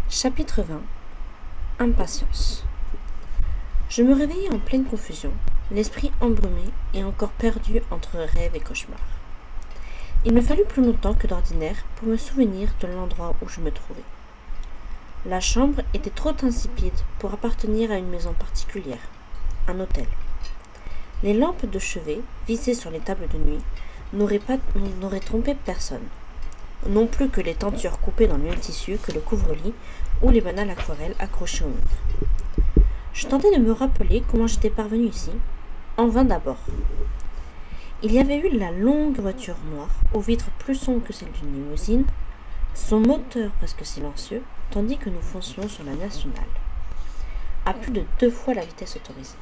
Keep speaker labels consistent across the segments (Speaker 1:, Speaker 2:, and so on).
Speaker 1: Chapitre 20. Impatience. Je me réveillai en pleine confusion, l'esprit embrumé et encore perdu entre rêve et cauchemar. Il me fallut plus longtemps que d'ordinaire pour me souvenir de l'endroit où je me trouvais. La chambre était trop insipide pour appartenir à une maison particulière, un hôtel. Les lampes de chevet, vissées sur les tables de nuit, n'auraient trompé personne. Non plus que les tentures coupées dans le même tissu que le couvre-lit ou les banales aquarelles accrochées au mur. Je tentais de me rappeler comment j'étais parvenue ici, en vain d'abord. Il y avait eu la longue voiture noire, aux vitres plus sombres que celles d'une limousine, son moteur presque silencieux, tandis que nous foncions sur la nationale, à plus de 2 fois la vitesse autorisée.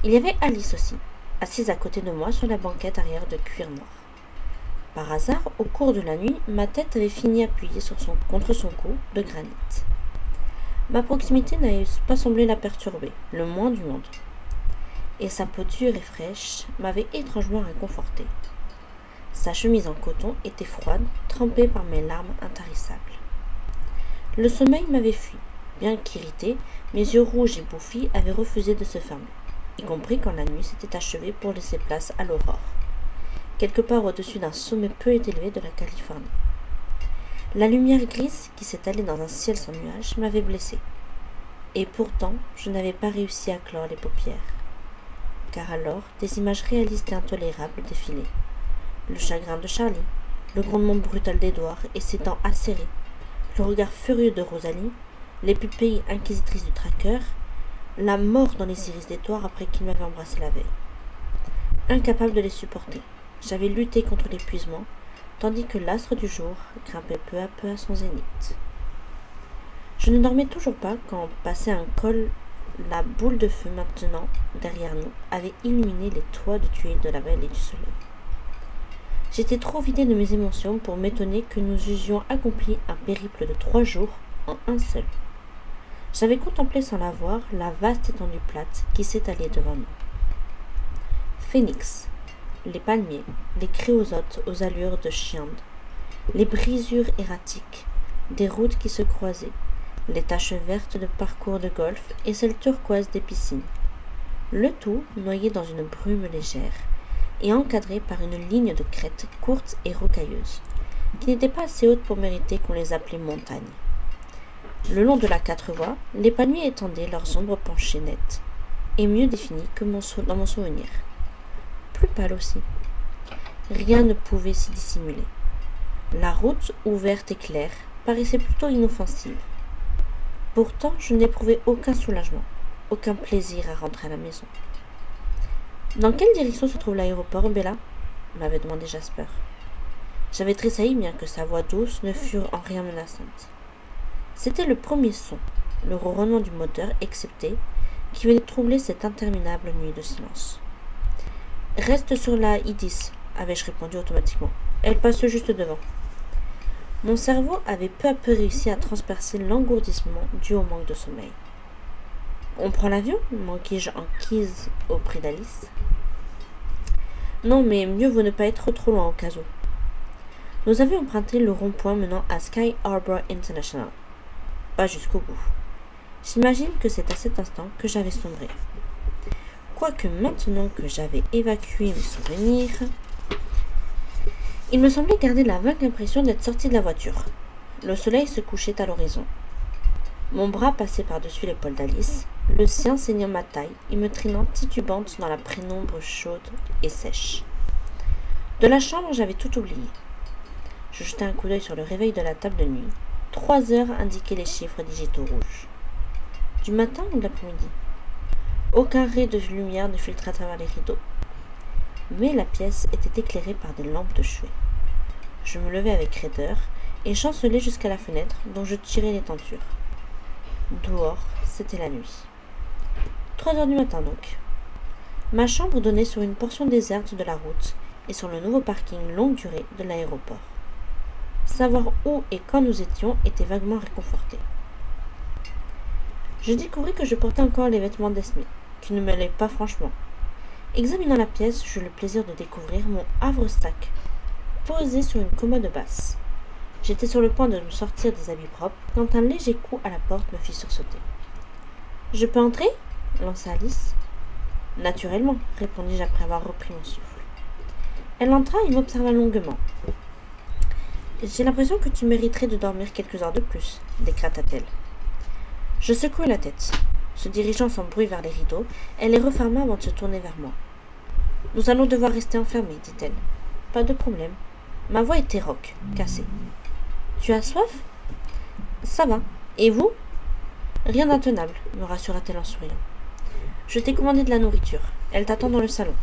Speaker 1: Il y avait Alice aussi, assise à côté de moi sur la banquette arrière de cuir noir. Par hasard, au cours de la nuit, ma tête avait fini appuyée contre son cou de granit. Ma proximité n'avait pas semblé la perturber, le moins du monde. Et sa peau dure et fraîche m'avait étrangement réconfortée. Sa chemise en coton était froide, trempée par mes larmes intarissables. Le sommeil m'avait fui, bien qu'irrité, mes yeux rouges et bouffis avaient refusé de se fermer, y compris quand la nuit s'était achevée pour laisser place à l'aurore, quelque part au-dessus d'un sommet peu élevé de la Californie. La lumière grise qui s'étalait dans un ciel sans nuages m'avait blessé, et pourtant je n'avais pas réussi à clore les paupières, car alors des images réalistes et intolérables défilaient. Le chagrin de Charlie, le grondement brutal d'Edouard et ses dents acérées, le regard furieux de Rosalie, les pupilles inquisitrices du traqueur, la mort dans les iris d'Edouard après qu'il m'avait embrassé la veille. Incapable de les supporter, j'avais lutté contre l'épuisement, tandis que l'astre du jour grimpait peu à peu à son zénith. Je ne dormais toujours pas quand, passé un col, la boule de feu maintenant derrière nous avait illuminé les toits de tuiles de la vallée du soleil. J'étais trop vidé de mes émotions pour m'étonner que nous usions accompli un périple de 3 jours en un seul. J'avais contemplé sans la voir la vaste étendue plate qui s'étalait devant nous. Phoenix, les palmiers, les créosotes aux allures de chiendes, les brisures erratiques, des routes qui se croisaient, les taches vertes de parcours de golf et celles turquoises des piscines. Le tout noyé dans une brume légère et encadré par une ligne de crêtes courtes et rocailleuses, qui n'étaient pas assez hautes pour mériter qu'on les appelait montagnes. Le long de la 4 voies, les palmiers étendaient leurs ombres penchées nettes, et mieux définies que dans mon souvenir. Plus pâle aussi. Rien ne pouvait s'y dissimuler. La route, ouverte et claire, paraissait plutôt inoffensive. Pourtant, je n'éprouvais aucun soulagement, aucun plaisir à rentrer à la maison. « Dans quelle direction se trouve l'aéroport, Bella ?» m'avait demandé Jasper. J'avais tressailli bien que sa voix douce ne fût en rien menaçante. C'était le premier son, le ronronnement du moteur excepté, qui venait troubler cette interminable nuit de silence. « Reste sur la I-10, avais-je répondu automatiquement. Elle passe juste devant. Mon cerveau avait peu à peu réussi à transpercer l'engourdissement dû au manque de sommeil. On prend l'avion manquai-je enquise auprès d'Alice. Non, mais mieux vaut ne pas être trop loin au cas où. Nous avions emprunté le rond-point menant à Sky Harbor International. Pas jusqu'au bout. J'imagine que c'est à cet instant que j'avais sombré. Quoique maintenant que j'avais évacué mes souvenirs, il me semblait garder la vague impression d'être sorti de la voiture. Le soleil se couchait à l'horizon. Mon bras passait par-dessus l'épaule d'Alice, le sien saignant ma taille et me traînant titubante dans la pénombre chaude et sèche. De la chambre, j'avais tout oublié. Je jetai un coup d'œil sur le réveil de la table de nuit. 3 heures indiquaient les chiffres digitaux rouges. Du matin ou de l'après-midi? Aucun ray de lumière ne filtrait à travers les rideaux. Mais la pièce était éclairée par des lampes de chevet. Je me levai avec raideur et chancelai jusqu'à la fenêtre dont je tirai les tentures. Dehors, c'était la nuit. 3 heures du matin donc. Ma chambre donnait sur une portion déserte de la route et sur le nouveau parking longue durée de l'aéroport. Savoir où et quand nous étions était vaguement réconforté. Je découvris que je portais encore les vêtements d'Esmé, qui ne m'allaient pas franchement. Examinant la pièce, j'eus le plaisir de découvrir mon havre-sac, posé sur une commode basse. J'étais sur le point de me sortir des habits propres quand un léger coup à la porte me fit sursauter. « Je peux entrer » lança Alice. « Naturellement, » répondis-je après avoir repris mon souffle. Elle entra et m'observa longuement. « J'ai l'impression que tu mériterais de dormir quelques heures de plus, » décreta-t-elle. Je secouai la tête. Se dirigeant sans bruit vers les rideaux, elle les referma avant de se tourner vers moi. « Nous allons devoir rester enfermés, dit-elle. « Pas de problème. » Ma voix était rauque, cassée. « Tu as soif ?»« Ça va. Et vous ?»« Rien d'intenable, » me rassura-t-elle en souriant. « Je t'ai commandé de la nourriture. Elle t'attend dans le salon.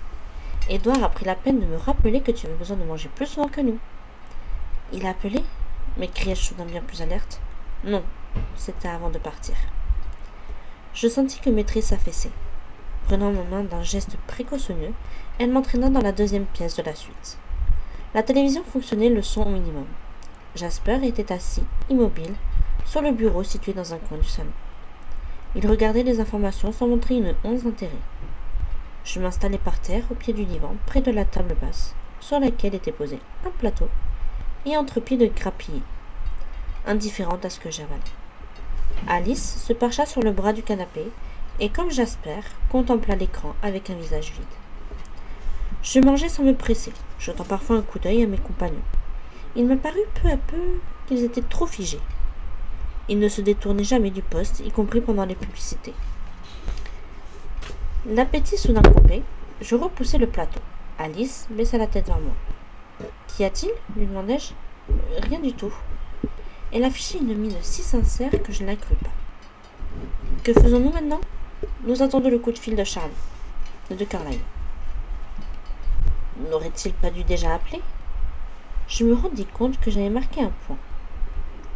Speaker 1: Édouard a pris la peine de me rappeler que tu avais besoin de manger plus souvent que nous. »« Il a appelé ?» m'écriai-je soudain bien plus alerte. « Non, c'était avant de partir. » Je sentis que mes traits s'affaissaient. Prenant ma main d'un geste précautionneux, elle m'entraîna dans la deuxième pièce de la suite. La télévision fonctionnait, le son au minimum. Jasper était assis, immobile, sur le bureau situé dans un coin du salon. Il regardait les informations sans montrer une once d'intérêt. Je m'installai par terre, au pied du divan, près de la table basse, sur laquelle était posé un plateau et un trépied de grappillé, indifférente à ce que j'avalais. Alice se percha sur le bras du canapé et, comme Jasper, contempla l'écran avec un visage vide. Je mangeais sans me presser, jetant parfois un coup d'œil à mes compagnons. Il me parut peu à peu qu'ils étaient trop figés. Ils ne se détournaient jamais du poste, y compris pendant les publicités. L'appétit soudain coupé, je repoussai le plateau. Alice baissa la tête vers moi. « Qu'y a-t-il » lui demandai-je. « Rien du tout. » Elle affichait une mine si sincère que je ne la crus pas. « Que faisons-nous maintenant ?»« Nous attendons le coup de fil de Charlie, de Caroline. » N'aurait-il pas dû déjà appeler? Je me rendis compte que j'avais marqué un point.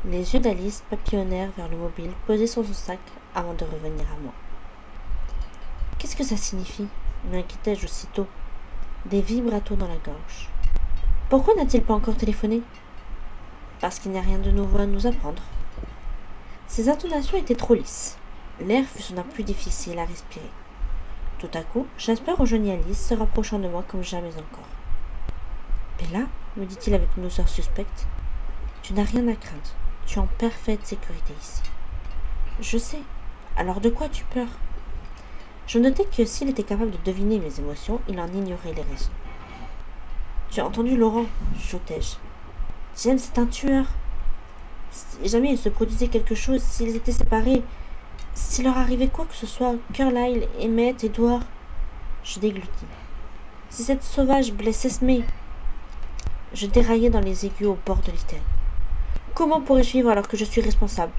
Speaker 1: Les yeux d'Alice papillonnèrent vers le mobile posé sur son sac avant de revenir à moi. « Qu'est-ce que ça signifie » m'inquiétai-je aussitôt, des vibratos dans la gorge. « Pourquoi n'a-t-il pas encore téléphoné ?»« Parce qu'il n'y a rien de nouveau à nous apprendre. » Ses intonations étaient trop lisses. L'air fut soudain plus difficile à respirer. Tout à coup, Jasper rejoignit Alice, se rapprochant de moi comme jamais encore. « Bella, me dit-il avec une douceur suspecte, tu n'as rien à craindre. Tu es en parfaite sécurité ici. »« Je sais. Alors de quoi as-tu peur ?» Je notai que s'il était capable de deviner mes émotions, il en ignorait les raisons. « Tu as entendu Laurent ?» chuchotai-je. « James est un tueur. Si jamais il se produisait quelque chose, s'ils étaient séparés, s'il leur arrivait quoi que ce soit, Carlyle, Emmett, Edward... » Je déglutis. « Si cette sauvage blessait Esmé... » Je déraillais dans les aigus au bord de l'hystérie. « Comment pourrais-je vivre alors que je suis responsable?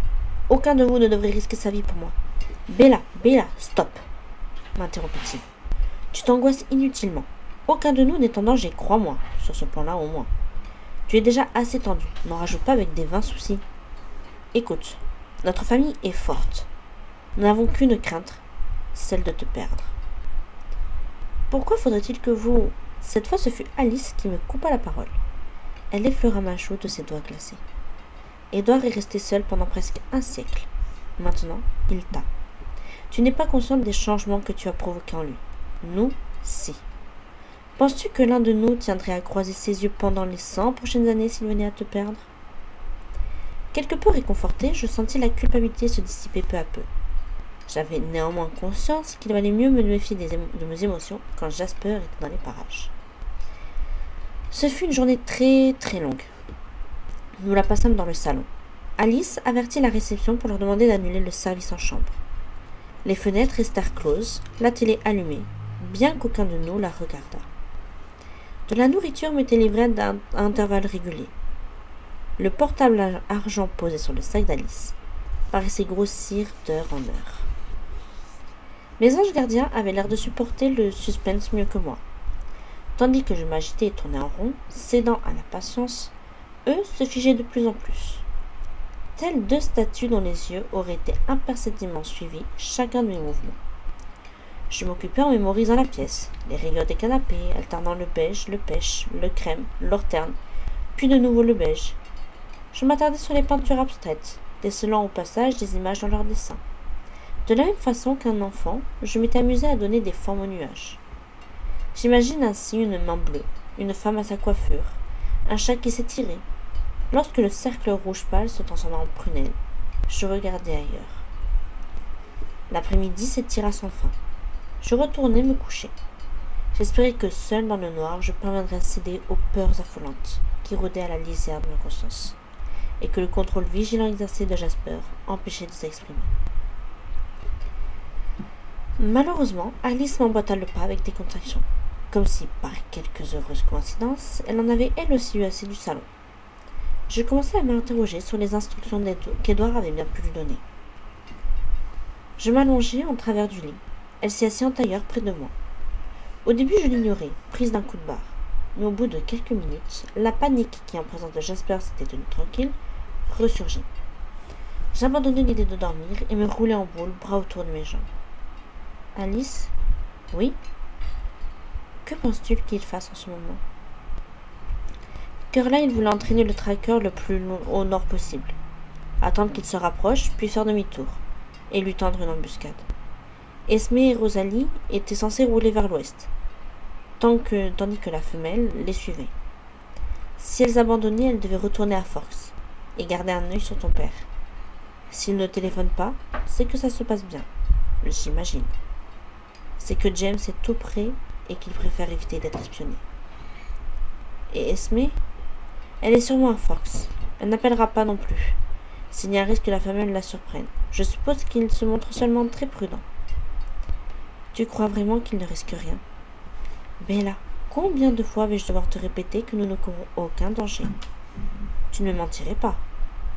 Speaker 1: Aucun de vous ne devrait risquer sa vie pour moi. »« Bella, stop !» m'interrompit-il. « Tu t'angoisses inutilement. Aucun de nous n'est en danger, crois-moi, sur ce plan-là au moins. Tu es déjà assez tendu, n'en rajoute pas avec des 20 soucis. Écoute, notre famille est forte. Nous n'avons qu'une crainte, celle de te perdre. » Pourquoi faudrait-il que vous... Cette fois, ce fut Alice qui me coupa la parole. Elle effleura ma joue de ses doigts glacés. Édouard est resté seul pendant presque un siècle. Maintenant, il t'a. Tu n'es pas consciente des changements que tu as provoqués en lui. Nous, si. Penses-tu que l'un de nous tiendrait à croiser ses yeux pendant les 100 prochaines années s'il venait à te perdre? Quelque peu réconforté, je sentis la culpabilité se dissiper peu à peu. J'avais néanmoins conscience qu'il valait mieux me méfier de mes émotions quand Jasper était dans les parages. Ce fut une journée très très longue. Nous la passâmes dans le salon. Alice avertit la réception pour leur demander d'annuler le service en chambre. Les fenêtres restèrent closes, la télé allumée, bien qu'aucun de nous la regardât. De la nourriture m'était livrée à intervalles réguliers. Le portable à argent posé sur le sac d'Alice paraissait grossir d'heure en heure. Mes anges gardiens avaient l'air de supporter le suspense mieux que moi. Tandis que je m'agitais et tournais en rond, cédant à la patience, eux se figeaient de plus en plus. Tels deux statues dont les yeux auraient été imperceptiblement suivis chacun de mes mouvements. Je m'occupais en mémorisant la pièce, les rayures des canapés, alternant le beige, le pêche, le crème, l'orterne, puis de nouveau le beige. Je m'attardais sur les peintures abstraites, décelant au passage des images dans leurs dessins. De la même façon qu'un enfant, je m'étais amusée à donner des formes aux nuages. J'imagine ainsi une main bleue, une femme à sa coiffure, un chat qui s'étirait. Lorsque le cercle rouge pâle se transforma en prunelle, je regardai ailleurs. L'après-midi s'étira sans fin. Je retournai me coucher. J'espérais que seul dans le noir, je parviendrais à céder aux peurs affolantes qui rôdaient à la lisière de ma conscience, et que le contrôle vigilant exercé de Jasper empêchait de s'exprimer. Malheureusement, Alice m'emboîta le pas avec des contractions, comme si, par quelques heureuses coïncidences, elle en avait elle aussi eu assez du salon. Je commençai à m'interroger sur les instructions qu'Edouard avait bien pu lui donner. Je m'allongeai en travers du lit. Elle s'y assit en tailleur près de moi. Au début, je l'ignorais, prise d'un coup de barre. Mais au bout de quelques minutes, la panique qui, en présence de Jasper, s'était tenue tranquille, ressurgit. J'abandonnai l'idée de dormir et me roulai en boule, bras autour de mes jambes. Alice ? Oui ? Que penses-tu qu'il fasse en ce moment ? Curly voulait entraîner le tracker le plus au nord possible, attendre qu'il se rapproche, puis faire demi-tour, et lui tendre une embuscade. Esme et Rosalie étaient censées rouler vers l'ouest, tandis que la femelle les suivait. Si elles abandonnaient, elles devaient retourner à Forks et garder un œil sur ton père. S'il ne téléphone pas, c'est que ça se passe bien, j'imagine. C'est que James est tout près et qu'il préfère éviter d'être espionné. Et Esme ? Elle est sûrement à Forks. Elle n'appellera pas non plus. S'il y a un risque que la femelle la surprenne. Je suppose qu'il se montre seulement très prudent. Tu crois vraiment qu'il ne risque rien ? Bella, combien de fois vais-je devoir te répéter que nous ne courons aucun danger ? Tu ne me mentirais pas.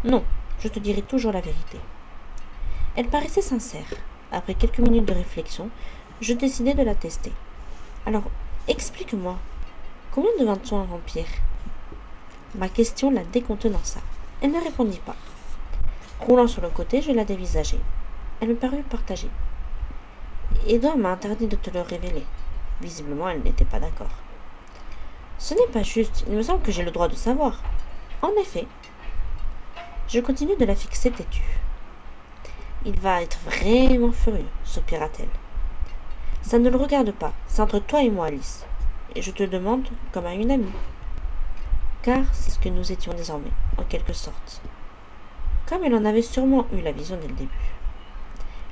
Speaker 1: Non, je te dirai toujours la vérité. Elle paraissait sincère. Après quelques minutes de réflexion, je décidai de la tester. Alors, explique-moi, combien devint-on un vampire ? Ma question la décontenança. Elle ne répondit pas. Roulant sur le côté, je la dévisageai. Elle me parut partagée. Edouard m'a interdit de te le révéler. Visiblement, elle n'était pas d'accord. Ce n'est pas juste, il me semble que j'ai le droit de savoir. En effet. Je continue de la fixer têtue. Il va être vraiment furieux, soupira-t-elle. Ça ne le regarde pas, c'est entre toi et moi, Alice. Et je te demande comme à une amie. Car c'est ce que nous étions désormais, en quelque sorte. Comme elle en avait sûrement eu la vision dès le début.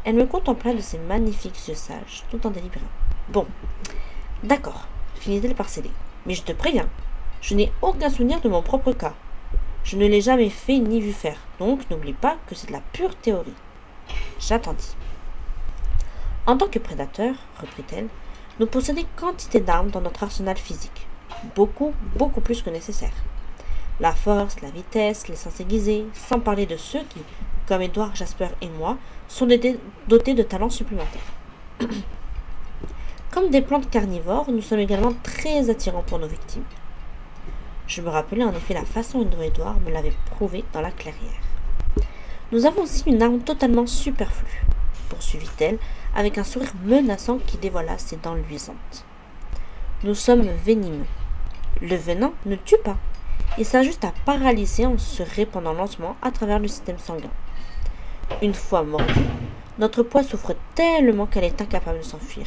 Speaker 1: Elle me contempla de ses magnifiques yeux sages, tout en délibérant. Bon, d'accord, finit-elle par céder. Mais je te préviens, je n'ai aucun souvenir de mon propre cas. Je ne l'ai jamais fait ni vu faire, donc n'oublie pas que c'est de la pure théorie. J'attendis. En tant que prédateur, reprit-elle, nous possédons quantité d'armes dans notre arsenal physique. Beaucoup, beaucoup plus que nécessaire. La force, la vitesse, les sens aiguisés, sans parler de ceux qui, comme Edouard, Jasper et moi, sont dotés de talents supplémentaires. Comme des plantes carnivores, nous sommes également très attirants pour nos victimes. Je me rappelais en effet la façon dont Edouard me l'avait prouvé dans la clairière. Nous avons aussi une arme totalement superflue, poursuivit-elle, avec un sourire menaçant qui dévoila ses dents luisantes. Nous sommes venimeux. Le venin ne tue pas. Il sert juste à paralyser en se répandant lentement à travers le système sanguin. Une fois mordu, notre poids souffre tellement qu'elle est incapable de s'enfuir.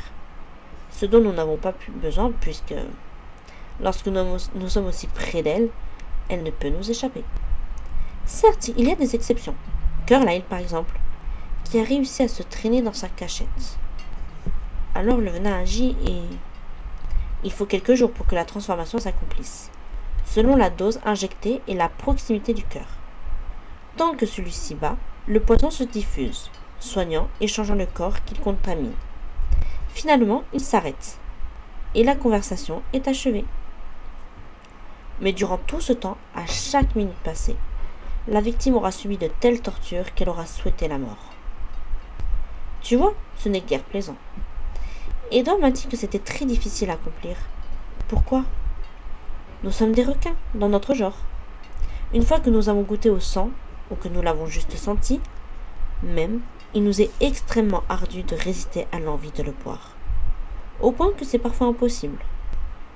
Speaker 1: Ce dont nous n'avons pas besoin puisque, lorsque nous sommes aussi près d'elle, elle ne peut nous échapper. Certes, il y a des exceptions. Curly, par exemple, qui a réussi à se traîner dans sa cachette. Alors le venin agit et il faut quelques jours pour que la transformation s'accomplisse, selon la dose injectée et la proximité du cœur. Tant que celui-ci bat, le poison se diffuse, soignant et changeant le corps qu'il contamine. Finalement, il s'arrête, et la conversation est achevée. Mais durant tout ce temps, à chaque minute passée, la victime aura subi de telles tortures qu'elle aura souhaité la mort. Tu vois, ce n'est guère plaisant. Edouard m'a dit que c'était très difficile à accomplir. Pourquoi ? Nous sommes des requins, dans notre genre. Une fois que nous avons goûté au sang, ou que nous l'avons juste senti, même, il nous est extrêmement ardu de résister à l'envie de le boire. Au point que c'est parfois impossible.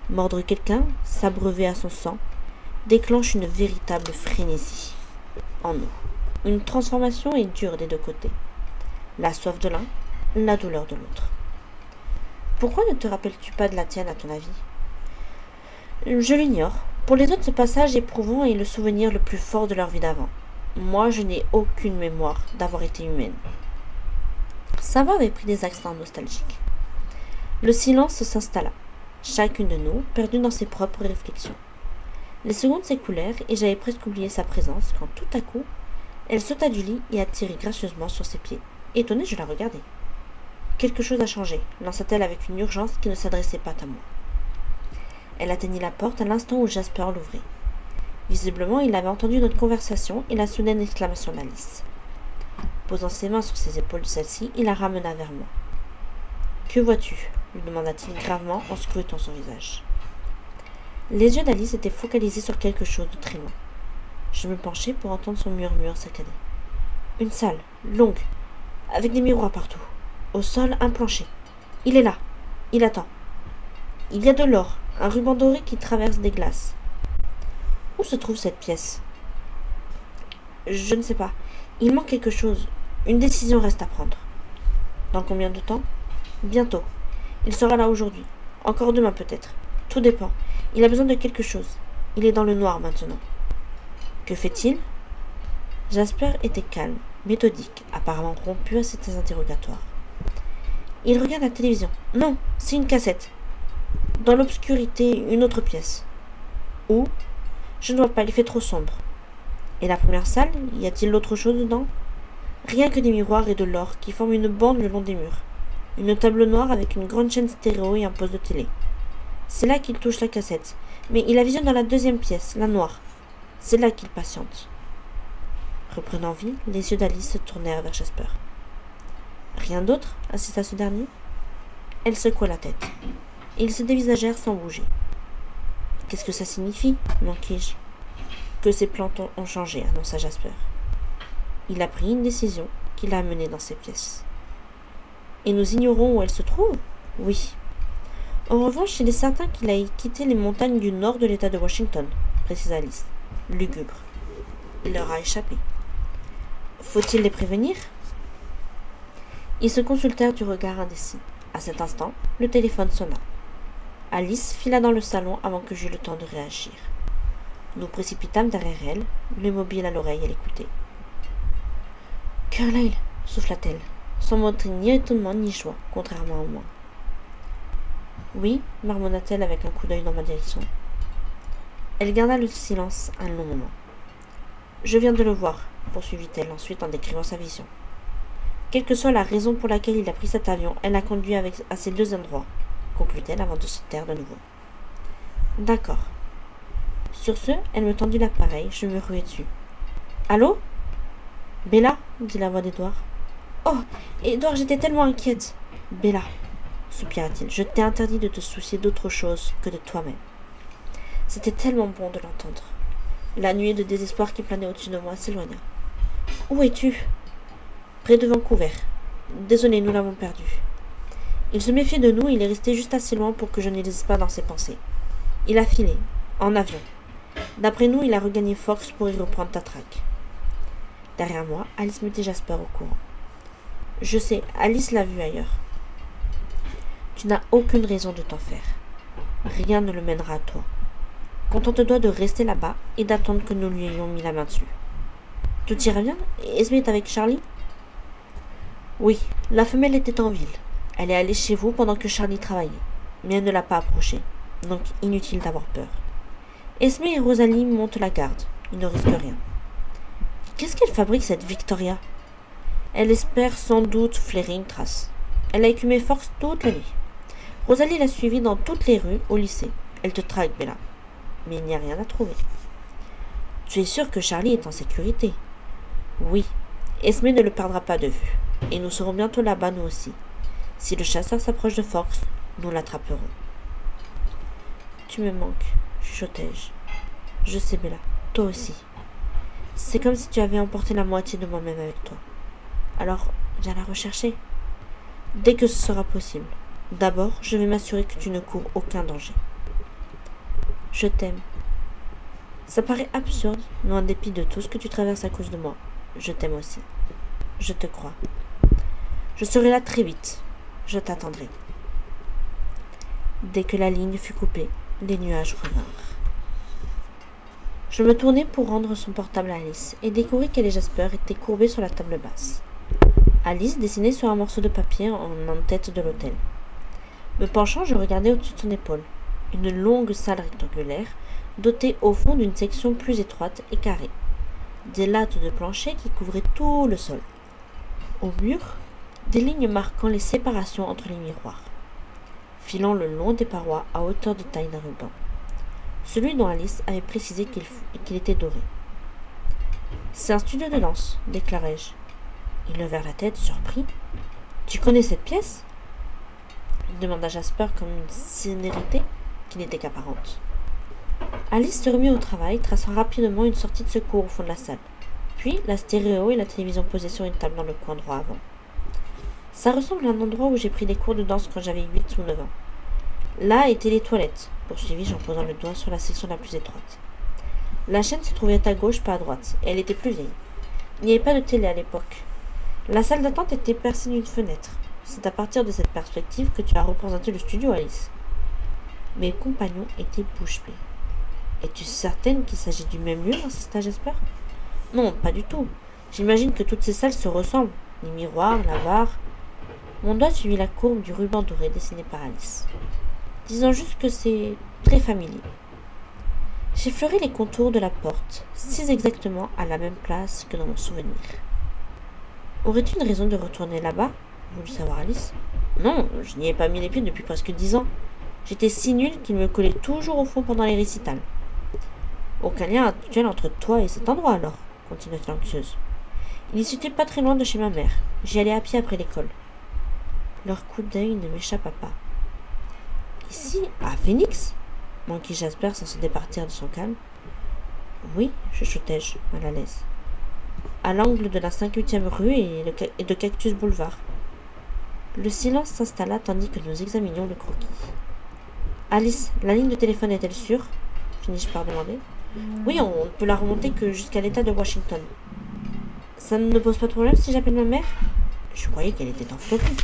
Speaker 1: Mordre quelqu'un, s'abreuver à son sang, déclenche une véritable frénésie en nous. Une transformation est dure des deux côtés. La soif de l'un, la douleur de l'autre. Pourquoi ne te rappelles-tu pas de la tienne, à ton avis ? Je l'ignore. Pour les autres, ce passage éprouvant est le souvenir le plus fort de leur vie d'avant. Moi, je n'ai aucune mémoire d'avoir été humaine. Sa voix avait pris des accents nostalgiques. Le silence s'installa, chacune de nous perdue dans ses propres réflexions. Les secondes s'écoulèrent et j'avais presque oublié sa présence quand tout à coup, elle sauta du lit et atterrit gracieusement sur ses pieds. Étonnée, je la regardai. Quelque chose a changé, lança-t-elle avec une urgence qui ne s'adressait pas à moi. Elle atteignit la porte à l'instant où Jasper l'ouvrit. Visiblement, il avait entendu notre conversation et la soudaine exclamation d'Alice. Posant ses mains sur ses épaules de celle-ci, il la ramena vers moi. « Que vois-tu » lui demanda-t-il gravement en scrutant son visage. Les yeux d'Alice étaient focalisés sur quelque chose de très loin. Je me penchai pour entendre son murmure saccader. Une salle, longue, avec des miroirs partout. Au sol, un plancher. Il est là. Il attend. Il y a de l'or, un ruban doré qui traverse des glaces. Où se trouve cette pièce? Je ne sais pas. Il manque quelque chose. Une décision reste à prendre. Dans combien de temps? Bientôt. Il sera là aujourd'hui. Encore demain peut-être. Tout dépend. Il a besoin de quelque chose. Il est dans le noir maintenant. Que fait-il? Jasper était calme, méthodique, apparemment rompu à ces interrogatoires. Il regarde la télévision. Non, c'est une cassette. Dans l'obscurité, une autre pièce. Où? Je ne vois pas, il fait trop sombre. Et la première salle, y a-t-il autre chose dedans? Rien que des miroirs et de l'or qui forment une bande le long des murs. Une table noire avec une grande chaîne stéréo et un poste de télé. C'est là qu'il touche la cassette. Mais il la visionne dans la deuxième pièce, la noire. C'est là qu'il patiente. Reprenant vie, les yeux d'Alice se tournèrent vers Jasper. Rien d'autre? Insista ce dernier. Elle secoua la tête. Et ils se dévisagèrent sans bouger. Qu'est-ce que ça signifie? Manquai-je. Que ses plans ont changé, annonça Jasper. Il a pris une décision qui l'a amené dans ces pièces. Et nous ignorons où elle se trouve? Oui. En revanche, il est certain qu'il a quitté les montagnes du nord de l'État de Washington, précisa Alice, lugubre. Il leur a échappé. Faut-il les prévenir? Ils se consultèrent du regard indécis. À cet instant, le téléphone sonna. Alice fila dans le salon avant que j'eus le temps de réagir. Nous précipitâmes derrière elle, le mobile à l'oreille à l'écouter. « Carlyle » souffla-t-elle, sans montrer ni étonnement ni joie, contrairement à moi. « Oui » marmonna-t-elle avec un coup d'œil dans ma direction. Elle garda le silence un long moment. « Je viens de le voir » poursuivit-elle ensuite en décrivant sa vision. Quelle que soit la raison pour laquelle il a pris cet avion, elle l'a conduit à ces deux endroits, conclut-elle avant de se taire de nouveau. D'accord. Sur ce, elle me tendit l'appareil, je me ruai dessus. Allô? Bella, dit la voix d'Edouard. Oh, Edouard, j'étais tellement inquiète. Bella, soupira-t-il, je t'ai interdit de te soucier d'autre chose que de toi-même. C'était tellement bon de l'entendre. La nuée de désespoir qui planait au-dessus de moi s'éloigna. Où es-tu? Près de Vancouver. Désolé, nous l'avons perdu. Il se méfiait de nous, il est resté juste assez loin pour que je ne lise pas dans ses pensées. Il a filé, en avion. D'après nous, il a regagné Fox pour y reprendre ta traque. Derrière moi, Alice mettait Jasper au courant. Je sais, Alice l'a vu ailleurs. Tu n'as aucune raison de t'en faire. Rien ne le mènera à toi. Contente-toi de rester là-bas et d'attendre que nous lui ayons mis la main dessus. Tout ira bien? Esme est avec Charlie? Oui, la femelle était en ville. Elle est allée chez vous pendant que Charlie travaillait, mais elle ne l'a pas approché, donc inutile d'avoir peur. Esme et Rosalie montent la garde, ils ne risquent rien. Qu'est-ce qu'elle fabrique cette Victoria? Elle espère sans doute flairer une trace. Elle a écumé Fox toute la nuit. Rosalie l'a suivie dans toutes les rues au lycée. Elle te traque, Bella. Mais il n'y a rien à trouver. Tu es sûr que Charlie est en sécurité? Oui. Esme ne le perdra pas de vue. Et nous serons bientôt là-bas, nous aussi. Si le chasseur s'approche de Fox, nous l'attraperons. Tu me manques, chuchotai-je. Je sais, Bella. Toi aussi. C'est comme si tu avais emporté la moitié de moi-même avec toi. Alors, viens la rechercher. Dès que ce sera possible. D'abord, je vais m'assurer que tu ne cours aucun danger. Je t'aime. Ça paraît absurde, mais en dépit de tout ce que tu traverses à cause de moi, je t'aime aussi. Je te crois. Je serai là très vite. Je t'attendrai. Dès que la ligne fut coupée, les nuages revinrent. Je me tournai pour rendre son portable à Alice et découvris qu'elle et Jasper étaient courbés sur la table basse. Alice dessinait sur un morceau de papier en tête de l'hôtel. Me penchant, je regardais au-dessus de son épaule. Une longue salle rectangulaire, dotée au fond d'une section plus étroite et carrée. Des lattes de plancher qui couvraient tout le sol. Au mur, des lignes marquant les séparations entre les miroirs, filant le long des parois à hauteur de taille d'un ruban. Celui dont Alice avait précisé qu'il était doré. « C'est un studio de danse, déclarai-je. Ils levèrent la tête, surpris. « Tu connais cette pièce ?» demanda Jasper comme une sénérité qui n'était qu'apparente. Alice se remit au travail, traçant rapidement une sortie de secours au fond de la salle. Puis la stéréo et la télévision posées sur une table dans le coin droit avant. « Ça ressemble à un endroit où j'ai pris des cours de danse quand j'avais 8 ou 9 ans. Là étaient les toilettes, poursuivis-je en posant le doigt sur la section la plus étroite. La chaîne se trouvait à gauche, pas à droite, et elle était plus vieille. Il n'y avait pas de télé à l'époque. La salle d'attente était percée d'une fenêtre. C'est à partir de cette perspective que tu as représenté le studio, Alice. » Mes compagnons étaient bouche bée. « Es-tu certaine qu'il s'agit du même lieu, insista Jasper. « Non, pas du tout. J'imagine que toutes ces salles se ressemblent. Les miroirs, la barre. » Mon doigt suivit la courbe du ruban doré dessiné par Alice. Disons juste que c'est très familier. J'effleurai les contours de la porte, si exactement à la même place que dans mon souvenir. Aurais-tu une raison de retourner là-bas ? Voulut savoir Alice. Non, je n'y ai pas mis les pieds depuis presque 10 ans. J'étais si nulle qu'il me collait toujours au fond pendant les récitals. Aucun lien actuel entre toi et cet endroit alors, continua-t-elle anxieuse. Il y situait pas très loin de chez ma mère. J'y allais à pied après l'école. Leur coup d'œil ne m'échappa pas. Ici, à Phoenix ? Manquit Jasper sans se départir de son calme. Oui, chuchotai-je, mal à l'aise. À l'angle de la 58e rue et de Cactus Boulevard. Le silence s'installa tandis que nous examinions le croquis. Alice, la ligne de téléphone est-elle sûre ? Finis-je par demander. Oui, on ne peut la remonter que jusqu'à l'État de Washington. Ça ne pose pas de problème si j'appelle ma mère ? Je croyais qu'elle était en Floride.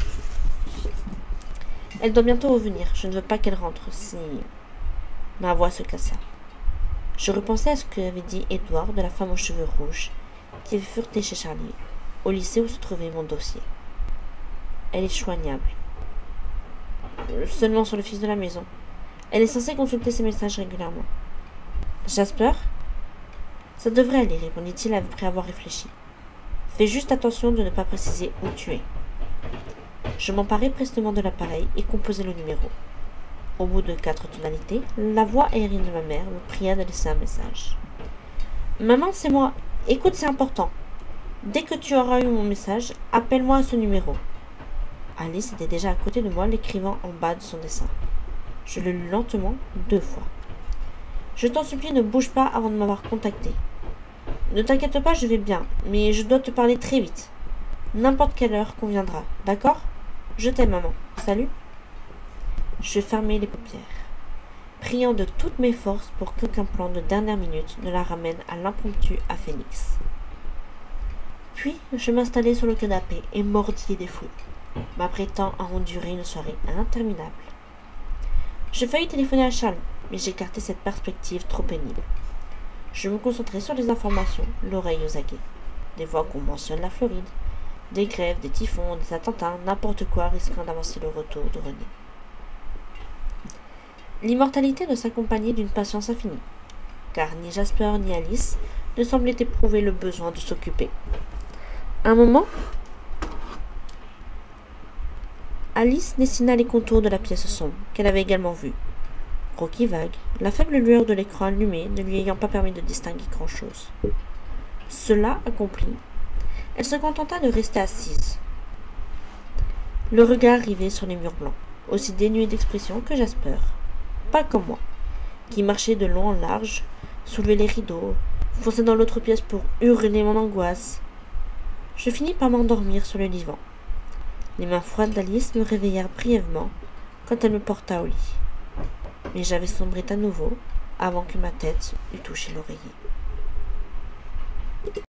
Speaker 1: Elle doit bientôt revenir. Je ne veux pas qu'elle rentre si... Ma voix se cassa. Je repensais à ce qu'avait dit Edward de la femme aux cheveux rouges qui avait fureté chez Charlie, au lycée où se trouvait mon dossier. Elle est joignable. Seulement sur le fils de la maison. Elle est censée consulter ses messages régulièrement. Jasper ? Ça devrait aller, répondit-il après avoir réfléchi. Fais juste attention de ne pas préciser où tu es. Je m'emparai prestement de l'appareil et composai le numéro. Au bout de 4 tonalités, la voix aérienne de ma mère me pria de laisser un message. « Maman, c'est moi. Écoute, c'est important. Dès que tu auras eu mon message, appelle-moi à ce numéro. » Alice était déjà à côté de moi, l'écrivant en bas de son dessin. Je le lus lentement 2 fois. « Je t'en supplie, ne bouge pas avant de m'avoir contacté. Ne t'inquiète pas, je vais bien, mais je dois te parler très vite. N'importe quelle heure conviendra, d'accord ? Je t'aime, maman. Salut !» Je fermai les paupières, priant de toutes mes forces pour qu'aucun plan de dernière minute ne la ramène à l'impromptu à Phoenix. Puis, je m'installai sur le canapé et mordis des fruits, m'apprêtant à endurer une soirée interminable. Je faillis téléphoner à Charles, mais j'écartai cette perspective trop pénible. Je me concentrai sur les informations, l'oreille aux aguets. Des fois qu'on mentionne la Floride, des grèves, des typhons, des attentats, n'importe quoi risquant d'avancer le retour de René. L'immortalité doit s'accompagner d'une patience infinie, car ni Jasper ni Alice ne semblaient éprouver le besoin de s'occuper. Un moment, Alice dessina les contours de la pièce sombre, qu'elle avait également vue. Croquis vague, la faible lueur de l'écran allumé ne lui ayant pas permis de distinguer grand-chose. Cela accompli, elle se contenta de rester assise, le regard rivé sur les murs blancs, aussi dénués d'expression que Jasper, pas comme moi, qui marchait de long en large, soulevait les rideaux, fonçait dans l'autre pièce pour hurler mon angoisse. Je finis par m'endormir sur le divan. Les mains froides d'Alice me réveillèrent brièvement quand elle me porta au lit. Mais j'avais sombré à nouveau avant que ma tête eût touché l'oreiller.